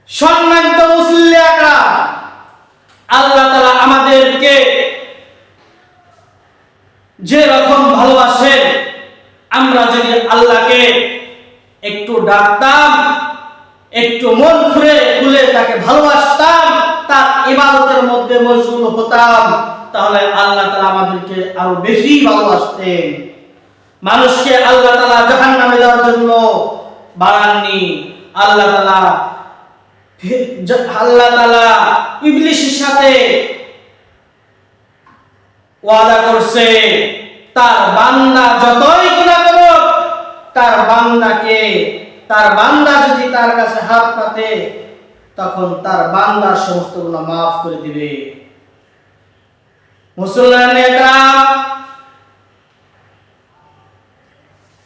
সম্মানিত মুসল্লি আকরাম, আল্লাহ তাআলা আমাদেরকে যে রকম ভালোবাসেন, আমরা যদি আল্লাহকে একটু ডাকতাম, একটু মন খুলে তাকে ভালোবাসতাম, তার ইবাদতের মধ্যে মশগুল হতাম, তাহলে আল্লাহ তাআলা আমাদেরকে আরো বেশি ভালোবাসতেন। মানুষকে আল্লাহ তাআলা জাহান্নামে যাওয়ার জন্য বাড়াননি। আল্লাহ তাআলা ইবলিসের সাথে ওয়াদা করছে, তার বান্দা যতই গুনাহ করুক, তার বান্দা যদি তার কাছে হাত পাতে, তখন তার বান্দার সমস্ত গুনাহ মাফ করে দিবে। মুসলমানে একরাম,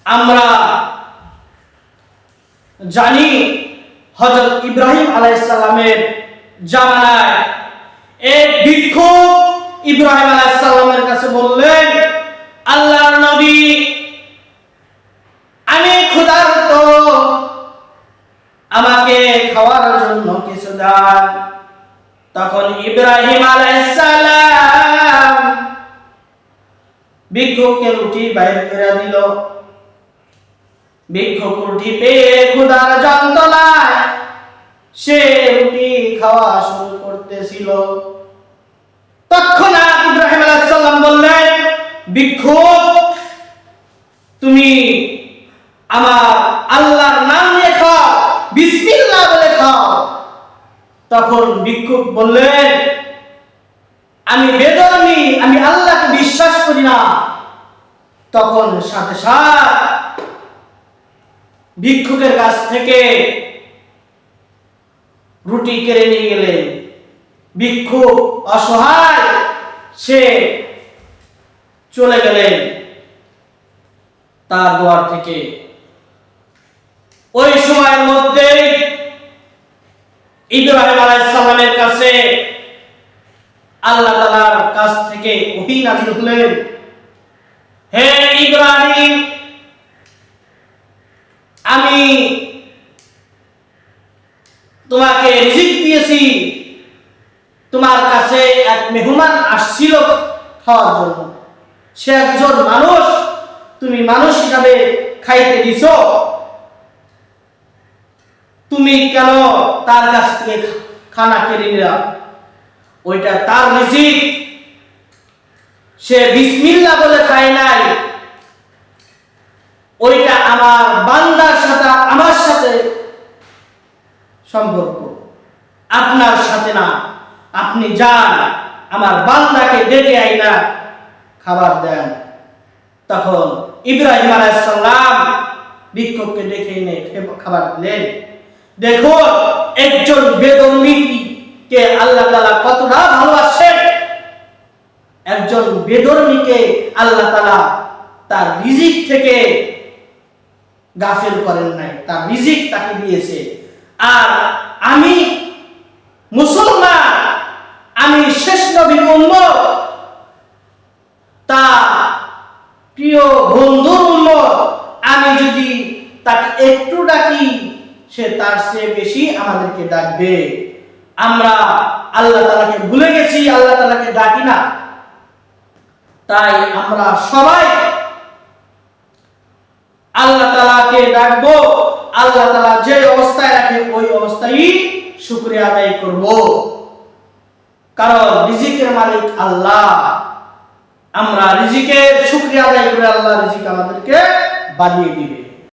আমরা জানি হযরত ইব্রাহিম আলাইহিস সালামের জামানায় এক ভিক্ষুক ইব্রাহিম আলাইহিস সালামের কাছে বললেন, আল্লাহর নবী, আমি ক্ষুধার্ত, আমাকে খাওয়ার জন্য কিছু দাও। তখন ইব্রাহিম আলাইহিস সালাম ভিক্ষুককে রুটি বাইর করে দিল। ভিক্ষুক রুটি পেয়ে ক্ষুধার যন্ত্রণায় সে রুটি খাওয়া শুরু করতেছিল। তৎক্ষণাৎ ইব্রাহিম আলাইহিস সালাম বললেন, ভিক্ষুক, তুমি আমার আল্লাহর নাম নিয়ে খাও, বিসমিল্লাহ বলে খাও। তখন ভিক্ষুক বললেন, আমি বেধর্মী, আমি আল্লাহকে বিশ্বাস করি না। তখন সাথে সাথে ভিক্ষুকের কাছ থেকে রুটি কেড়ে নিয়ে গেলেন। ভিক্ষুক অসহায়, সে চলে গেলেন তার দুয়ার থেকে। ওই সময়ের মধ্যে ইব্রাহিম আলাইহিস সালামের কাছে আল্লাহ তাআলার কাছ থেকে ওহী নাযিল হলেন, হে ইব্রাহিম, আমি তোমাকে রিজিক দিয়েছি, তোমার কাছে এক মেহমান আসছিল খাওয়ার জন্য। সে একজন মানুষ, তুমি মানুষ হিসাবে খাইতে দিছো, তুমি কেন তার কাছ থেকে খানা কেড়ে নিলা? ওইটা তার রিজিক, সে বিসমিল্লাহ বলে খায় নাই। ওইটা আমার বান্দার সাথে, আমার সাথে সম্পর্ক, আপনার সাথে না। আপনি যান, আমার বান্দাকে ডেকে আইনা খাবার দেন। তখন ইব্রাহিম আলাইহিস সালাম ভিক্ষুককে ডেকে এনে খাবার দিলেন। দেখো, একজন বেধর্মীকে আল্লাহ তাআলা কতটা ভালোবাসেন। একজন বেধর্মীকে আল্লাহ তাআলা তার রিজিক থেকে গাফিল করেন নাই, তার রিজিক তাকে দিয়েছে। আর আমি মুসলমান, আমি শেষ নবীর উম্মত, তার প্রিয় বন্ধুর উম্মত, আমি যদি তাকে একটু ডাকি, সে তার চেয়ে বেশি আমাদেরকে ডাকবে। আমরা আল্লাহ তাআলাকে ভুলে গেছি, আল্লাহ তাআলাকে ডাকি না। তাই আমরা সবাই আল্লাহ তাআলাকে ডাকবো। আল্লাহ তাআলা যে অবস্থায় রাখে ওই অবস্থায় শুকরিয়া আদায় করব, কারণ রিজিকের মালিক আল্লাহ। আমরা রিজিকের শুকরিয়া আদায় করে আল্লাহ রিজিক আমাদেরকে বাড়িয়ে দিবে।